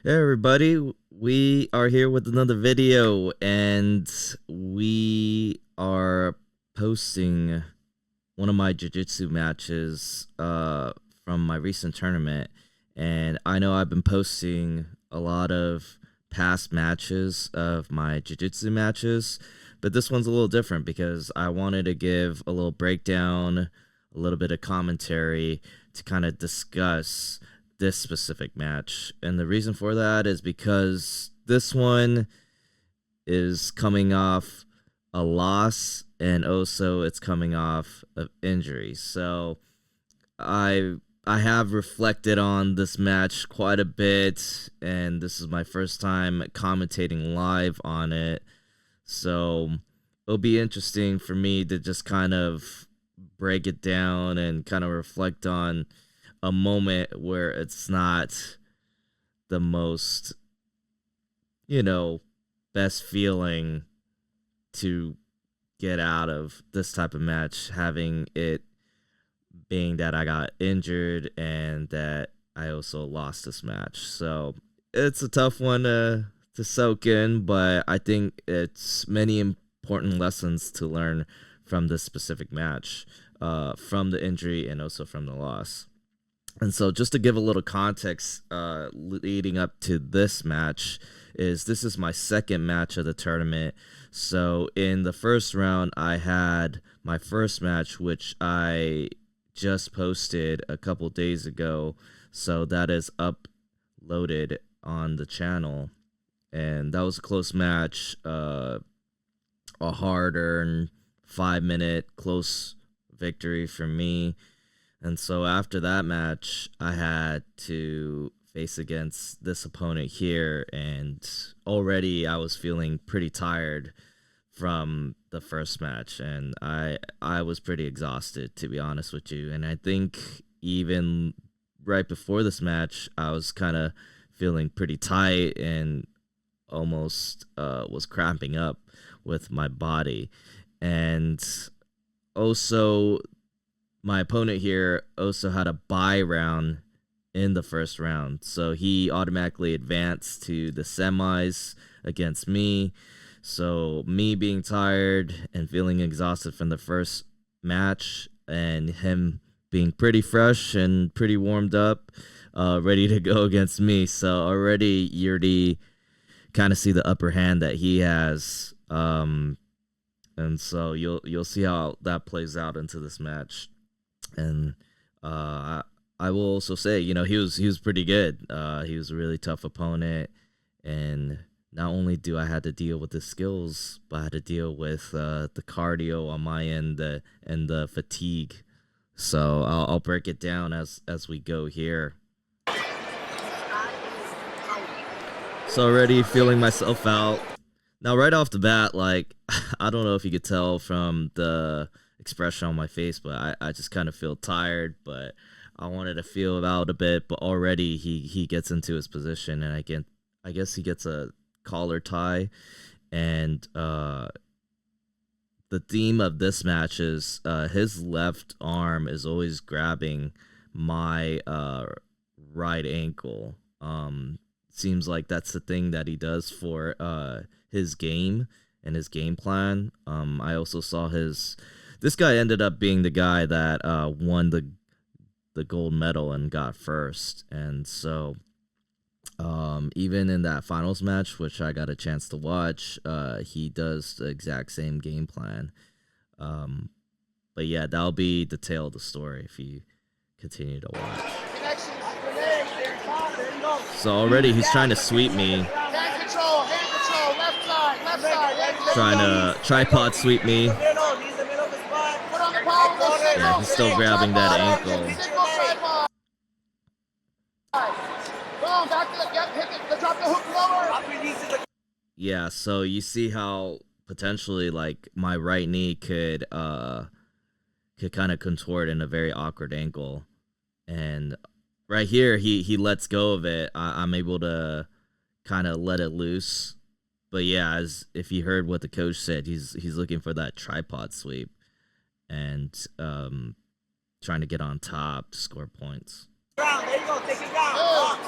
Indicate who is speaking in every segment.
Speaker 1: Hey everybody, we are here with another video and we are posting one of my jiu-jitsu matches from my recent tournament. And I know I've been posting a lot of past matches of my jiu-jitsu matches, but this one's a little different because I wanted to give a little breakdown, a little bit of commentary to kind of discuss this specific match. And the reason for that is because this one is coming off a loss and also it's coming off of injury. So I have reflected on this match quite a bit, and this is my first time commentating live on it. So it'll be interesting for me to just kind of break it down and kind of reflect on a moment where it's not the most, best feeling to get out of this type of match, having it being that I got injured and that I also lost this match. So it's a tough one to soak in, but I think it's many important lessons to learn from this specific match, from the injury and also from the loss. And so just to give a little context leading up to this match, this is my second match of the tournament. So in the first round, I had my first match, which I just posted a couple days ago. So that is uploaded on the channel. And that was a close match, a hard-earned 5-minute close victory for me. And so after that match, I had to face against this opponent here, and already I was feeling pretty tired from the first match, and I was pretty exhausted, to be honest with you. And I think even right before this match, I was kind of feeling pretty tight and almost was cramping up with my body. And also, my opponent here also had a bye round in the first round, so he automatically advanced to the semis against me. So me being tired and feeling exhausted from the first match, and him being pretty fresh and pretty warmed up, ready to go against me. So already you kind of see the upper hand that he has, and so you'll see how that plays out into this match. And I will also say, he was pretty good. He was a really tough opponent, and not only do I had to deal with the skills, but I had to deal with the cardio on my end and the fatigue. So I'll break it down as we go here. So already feeling myself out. Now, right off the bat, like, I don't know if you could tell from the expression on my face, but I just kind of feel tired, but I wanted to feel it out a bit. But already he gets into his position, and I guess he gets a collar tie. And the theme of this match is his left arm is always grabbing my right ankle. Seems like that's the thing that he does for his game and his game plan. I also saw this guy ended up being the guy that won the gold medal and got first. And so even in that finals match, which I got a chance to watch, he does the exact same game plan. But yeah, that'll be the tale of the story if you continue to watch. So already he's trying to sweep me.
Speaker 2: Hand control, left side.
Speaker 1: Trying to tripod sweep me. Yeah, he's still grabbing that ankle. Yeah, so you see how potentially like my right knee could kind of contort in a very awkward angle. And right here he lets go of it. I'm able to kind of let it loose. But yeah, as if you heard what the coach said, he's looking for that tripod sweep and trying to get on top to score points.
Speaker 2: There you go, take it down.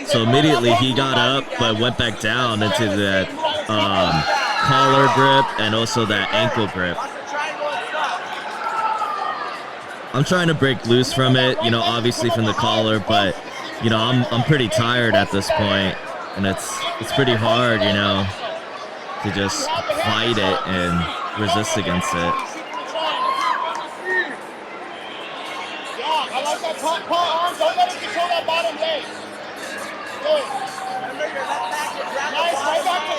Speaker 1: So immediately he got up, but went back down into that collar grip and also that ankle grip. I'm trying to break loose from it, you know, obviously from the collar, but you know, I'm pretty tired at this point, and it's pretty hard, you know, to just fight it and resist against it.
Speaker 2: Yeah, I like that top arm. Don't let him control that bottom leg. Good. Nice, right back to.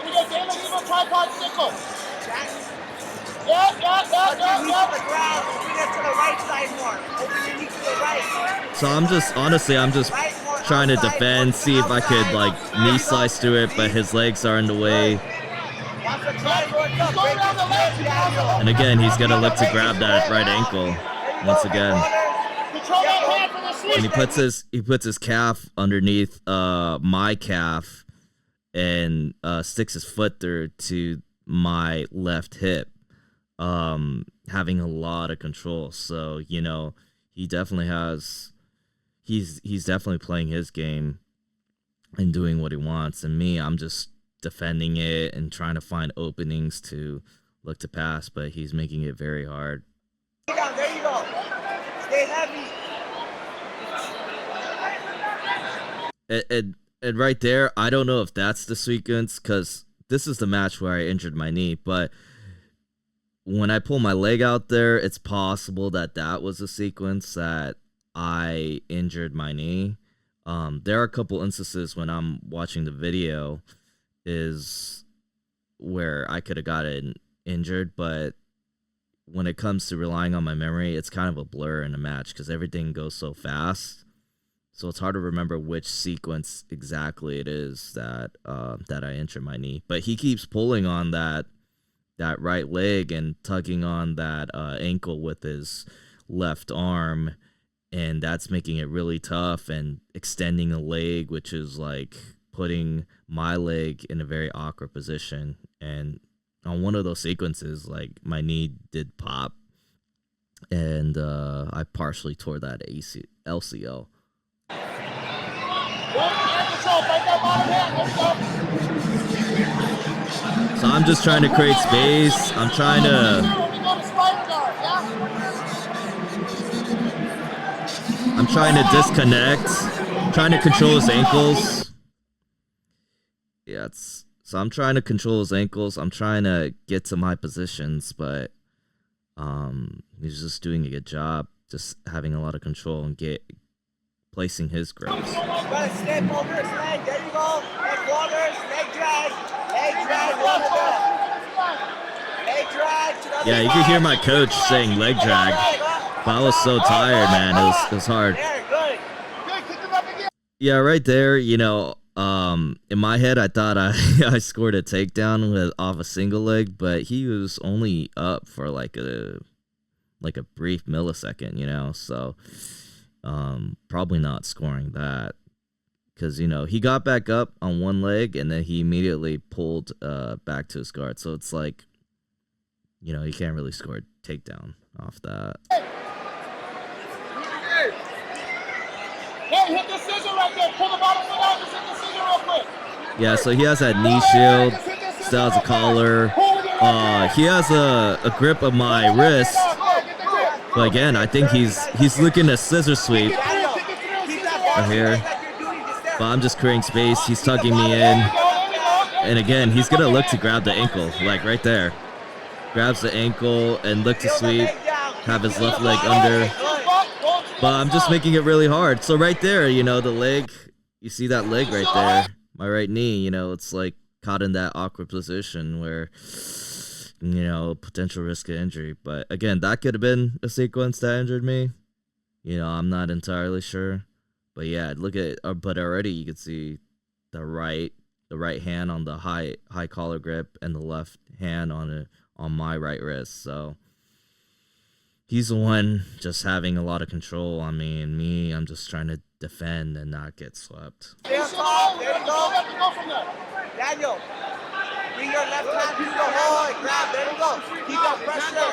Speaker 2: We got David Eagle tripod sickle. Yeah. Bring it to the right side more. Open your knee to the right.
Speaker 1: So I'm just trying to defend, see if I could like knee slice through it, but his legs are in the way. And again, he's gonna look to grab that right ankle once again. And he puts his calf underneath my calf and sticks his foot through to my left hip, having a lot of control. So, you know, he definitely has he's definitely playing his game and doing what he wants. And me, I'm just defending it and trying to find openings to look to pass, but he's making it very hard.
Speaker 2: There you go. Stay heavy.
Speaker 1: And right there, I don't know if that's the sequence, because this is the match where I injured my knee, but when I pull my leg out there, it's possible that was a sequence that I injured my knee. There are a couple instances when I'm watching the video is where I could have gotten injured, but when it comes to relying on my memory, it's kind of a blur in a match because everything goes so fast. So it's hard to remember which sequence exactly it is that I injured my knee. But he keeps pulling on that right leg and tugging on that ankle with his left arm, and that's making it really tough and extending a leg, which is like putting my leg in a very awkward position. And on one of those sequences, like my knee did pop, and I partially tore that LCL. So I'm just trying to create space. I'm trying to disconnect. I'm trying to control his ankles. Yeah, so I'm trying to control his ankles. I'm trying to get to my positions, but he's just doing a good job, just having a lot of control and placing his grips.
Speaker 2: Step over his leg. There you go. Leg waters, leg drag. Leg drag.
Speaker 1: Yeah, you can hear my coach saying leg drag. But I was so tired, man. It was hard. Yeah, right there, you know, in my head, I thought I scored a takedown off a single leg, but he was only up for like a brief millisecond, you know, so probably not scoring that, because, you know, he got back up on one leg and then he immediately pulled back to his guard, so it's like, you know, you can't really score a takedown off that.
Speaker 2: Hey, hit the scissor right there. Pull the bottom foot out. Just hit the scissor real quick.
Speaker 1: Yeah, so he has that knee shield, still has a collar. He has a grip of my wrist. But again, I think he's looking to scissor sweep right here. But I'm just creating space. He's tugging me in. And again, he's going to look to grab the ankle, like right there. Grabs the ankle and look to sweep. Have his left leg under. But I'm just making it really hard. So right there, you know, the leg, you see that leg right there, my right knee, you know, it's like caught in that awkward position where, you know, potential risk of injury. But again, that could have been a sequence that injured me. You know, I'm not entirely sure. But yeah, look at, but already you can see the right hand on the high collar grip and the left hand on my right wrist. So he's the one just having a lot of control on me, and me, I'm just trying to defend and not get swept.
Speaker 2: Stay on top. There you go. Daniel.
Speaker 3: Bring your left hand to the hole. Grab. There you go. Keep that pressure.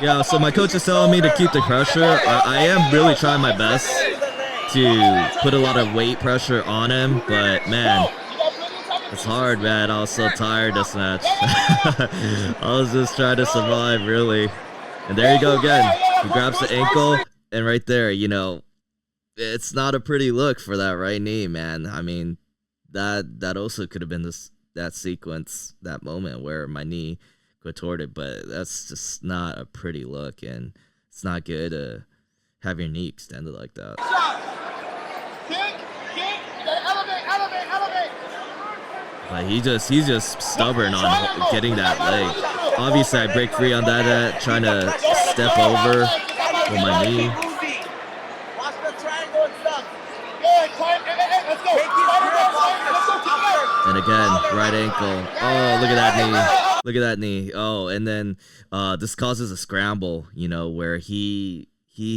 Speaker 1: Yeah, so my coach is telling me to keep the pressure. I am really trying my best to put a lot of weight pressure on him, but man, it's hard, man. I was so tired this match. I was just trying to survive, really. And there you go again. He grabs the ankle, and right there, you know, it's not a pretty look for that right knee, man. I mean, that also could have been that sequence, that moment where my knee contorted, but that's just not a pretty look, and it's not good to have your knee extended like that.
Speaker 2: Kick, elevate.
Speaker 1: But he's just stubborn on getting that leg. Obviously, I break free on that, trying to step over with my knee.
Speaker 3: Watch the triangle and stuff.
Speaker 2: Let's go.
Speaker 1: And again, right ankle. Oh, look at that knee. Look at that knee. Oh, and then this causes a scramble, you know, where he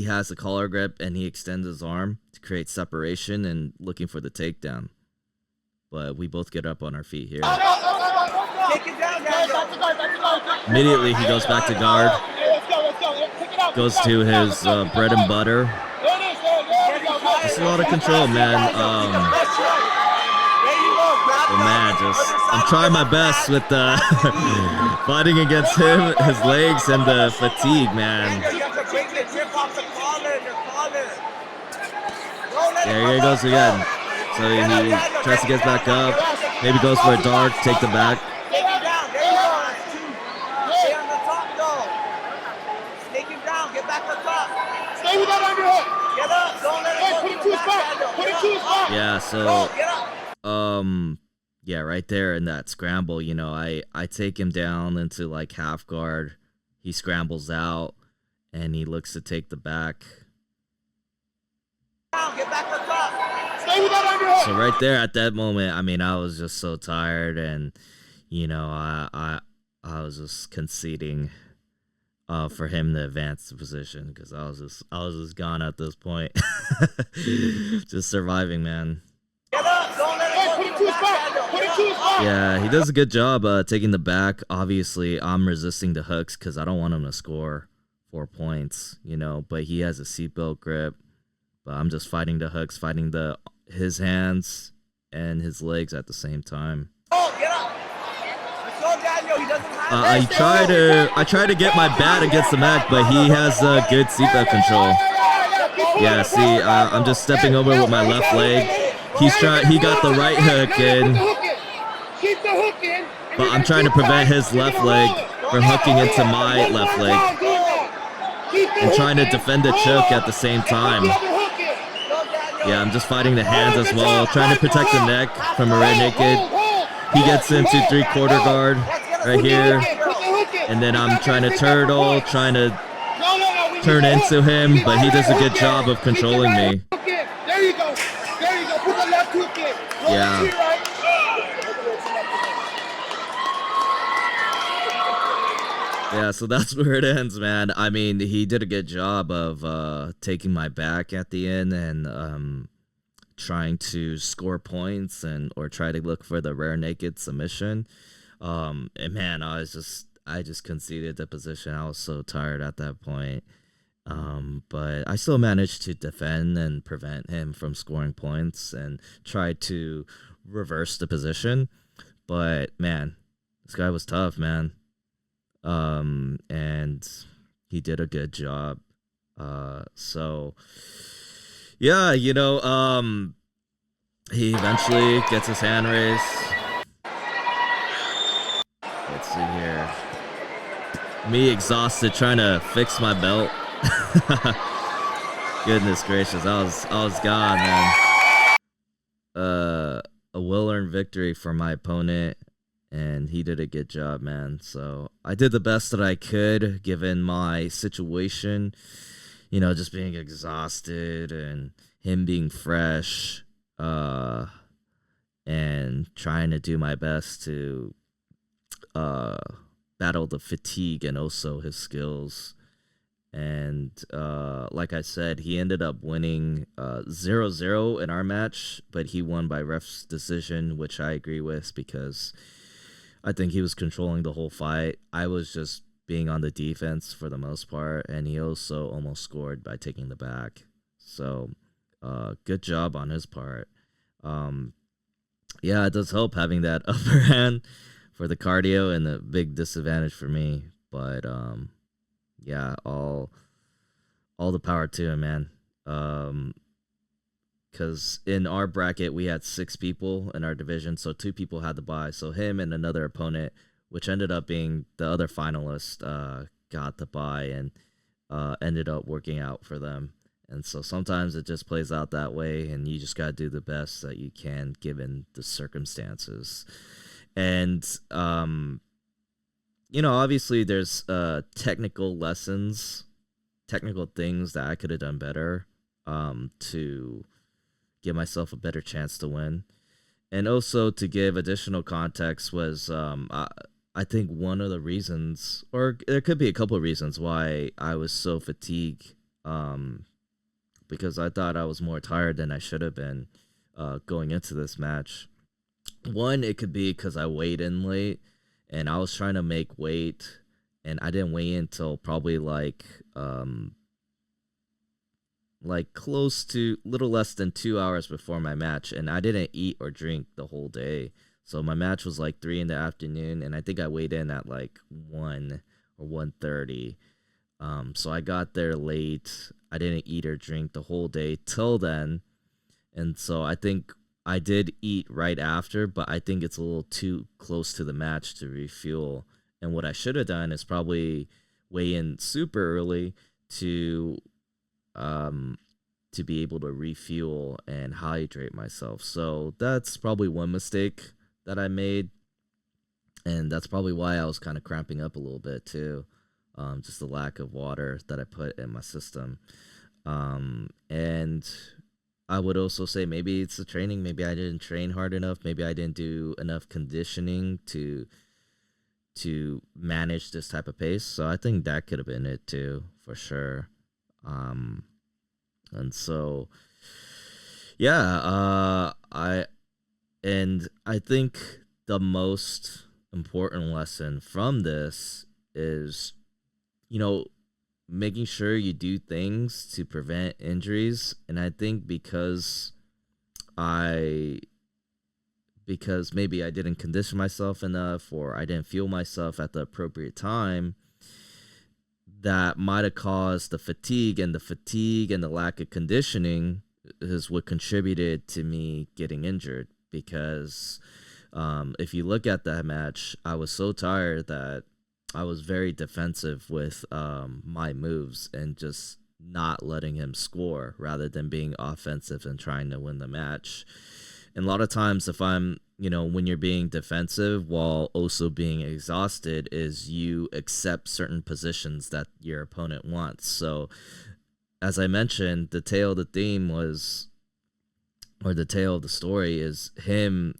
Speaker 1: has a collar grip and he extends his arm to create separation and looking for the takedown. But we both get up on our feet here.
Speaker 3: Take it down,
Speaker 1: Immediately he goes back to guard. Goes to his bread and butter. Just a lot of control, man. I'm trying my best with fighting against him, his legs, and the fatigue, man. There he goes again. So he tries to get back up. Maybe goes for a dart, take the back.
Speaker 3: Take him down. There you go. Stay on the top, though. Take him down. Get back on top.
Speaker 2: Stay with that underhook.
Speaker 3: Get up. Don't let it go.
Speaker 2: Put it to his back. Put it to his back.
Speaker 1: Yeah, so yeah, right there in that scramble, you know, I take him down into like half guard. He scrambles out and he looks to take the back.
Speaker 3: Get back on top.
Speaker 2: Stay with that underhook.
Speaker 1: So right there at that moment, I mean, I was just so tired, and you know, I was just conceding for him to advance the position because I was just gone at this point. Just surviving, man.
Speaker 3: Get up. Don't let it go.
Speaker 2: Put it to his back. Put it to his back.
Speaker 1: Yeah, he does a good job taking the back. Obviously, I'm resisting the hooks because I don't want him to score 4 points, you know, but he has a seatbelt grip. But I'm just fighting the hooks, fighting his hands and his legs at the same time.
Speaker 3: Oh, get up. Let's go, Daniel. He doesn't have
Speaker 1: I try to get my bat against the mat, but he has good seatbelt control. Yeah, see, I'm just stepping over with my left leg. He got the right hook in,
Speaker 2: Keep the hook in.
Speaker 1: but I'm trying to prevent his left leg from hooking into my left leg and trying to defend the choke at the same time. Yeah, I'm just fighting the hands as well, trying to protect the neck from a rear naked. He gets into 3/4 guard right here, and then I'm trying to turtle, trying to turn into him, but he does a good job of controlling me.
Speaker 2: There you go. Put the left hook in.
Speaker 1: Yeah. Yeah, so that's where it ends, man. I mean, he did a good job of taking my back at the end and trying to score points or try to look for the rear naked submission. And man, I just conceded the position. I was so tired at that point. But I still managed to defend and prevent him from scoring points and tried to reverse the position. But man, this guy was tough, man. And he did a good job. So yeah, you know, he eventually gets his hand raised. Let's see here. Me exhausted trying to fix my belt. Goodness gracious, I was gone, man. A well-earned victory for my opponent. And he did a good job, man. So I did the best that I could given my situation. You know, just being exhausted and him being fresh. And trying to do my best to battle the fatigue and also his skills. And like I said, he ended up winning 0-0 in our match, but he won by ref's decision, which I agree with because I think he was controlling the whole fight. I was just being on the defense for the most part, and he also almost scored by taking the back. So good job on his part. Yeah, it does help having that upper hand for the cardio, and a big disadvantage for me. But yeah, all the power to him, man. Because in our bracket we had 6 people in our division, so 2 people had the bye. So him and another opponent, which ended up being the other finalist, got the bye and ended up working out for them. And so sometimes it just plays out that way, and you just got to do the best that you can given the circumstances. And, obviously there's technical lessons, technical things that I could have done better to give myself a better chance to win. And also to give additional context was I think one of the reasons, or there could be a couple of reasons why I was so fatigued, because I thought I was more tired than I should have been going into this match. One, it could be because I weighed in late, and I was trying to make weight, and I didn't weigh in until probably like close to little less than 2 hours before my match, and I didn't eat or drink the whole day. So my match was like 3 in the afternoon, and I think I weighed in at like 1 or 1:30. So I got there late. I didn't eat or drink the whole day till then. And so I think I did eat right after, but I think it's a little too close to the match to refuel. And what I should have done is probably weigh in super early to be able to refuel and hydrate myself. So that's probably one mistake that I made. And that's probably why I was kind of cramping up a little bit too. Just the lack of water that I put in my system. And I would also say maybe it's the training. Maybe I didn't train hard enough. Maybe I didn't do enough conditioning to manage this type of pace. So I think that could have been it too, for sure. And so, yeah, I think the most important lesson from this is, making sure you do things to prevent injuries. And I think because maybe I didn't condition myself enough, or I didn't fuel myself at the appropriate time, that might have caused the fatigue, and the lack of conditioning is what contributed to me getting injured. Because if you look at that match, I was so tired that I was very defensive with my moves and just not letting him score rather than being offensive and trying to win the match. And a lot of times if I'm, when you're being defensive while also being exhausted, is you accept certain positions that your opponent wants. So as I mentioned, the tail of the theme was, or the tail of the story is him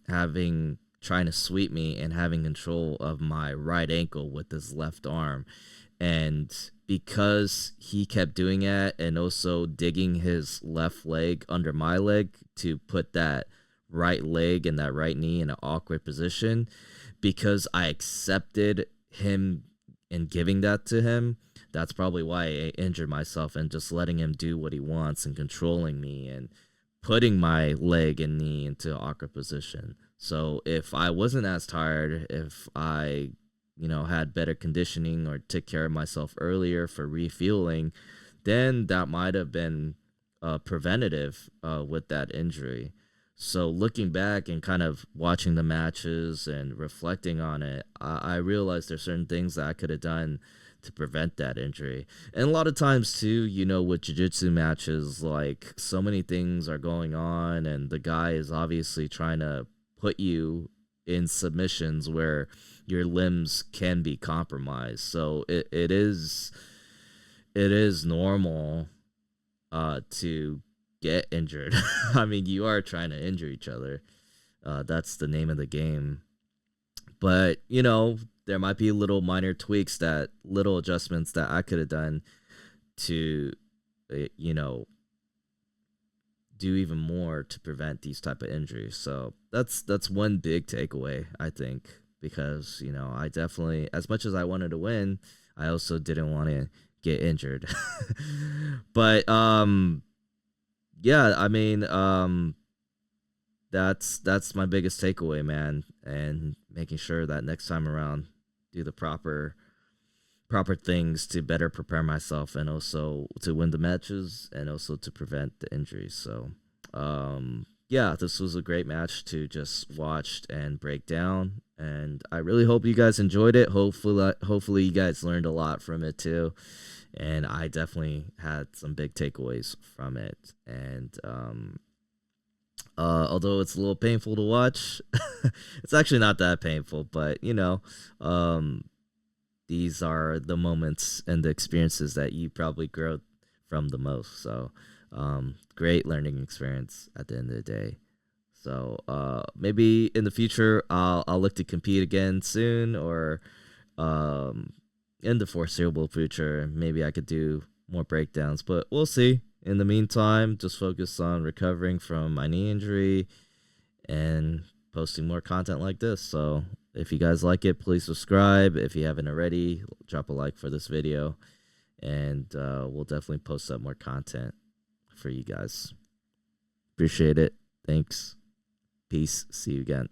Speaker 1: trying to sweep me and having control of my right ankle with his left arm. And because he kept doing that and also digging his left leg under my leg to put that right leg and that right knee in an awkward position, because I accepted him and giving that to him, that's probably why I injured myself, and just letting him do what he wants and controlling me and putting my leg and knee into an awkward position. So if I wasn't as tired, if I, had better conditioning or took care of myself earlier for refueling, then that might have been preventative with that injury. So looking back and kind of watching the matches and reflecting on it, I realized there's certain things that I could have done to prevent that injury. And a lot of times too, with jiu-jitsu matches, like so many things are going on, and the guy is obviously trying to put you in submissions where your limbs can be compromised. So it is normal to get injured. I mean, you are trying to injure each other. That's the name of the game. But, there might be little minor tweaks, little adjustments that I could have done to, you know, do even more to prevent these type of injuries. So that's one big takeaway, I think, because, you know, I definitely, as much as I wanted to win, I also didn't want to get injured. But yeah, I mean, that's my biggest takeaway, man, and making sure that next time around do the proper things to better prepare myself, and also to win the matches, and also to prevent the injuries. So yeah, this was a great match to just watch and break down, and I really hope you guys enjoyed it. Hopefully you guys learned a lot from it too, and I definitely had some big takeaways from it. And although it's a little painful to watch, it's actually not that painful, but you know, these are the moments and the experiences that you probably grow from the most. So great learning experience at the end of the day. So maybe in the future I'll look to compete again soon, or in the foreseeable future maybe I could do more breakdowns, but we'll see. In the meantime, just focus on recovering from my knee injury and posting more content like this. So if you guys like it, please subscribe. If you haven't already, drop a like for this video, and we'll definitely post up more content for you guys. Appreciate it. Thanks. Peace. See you again.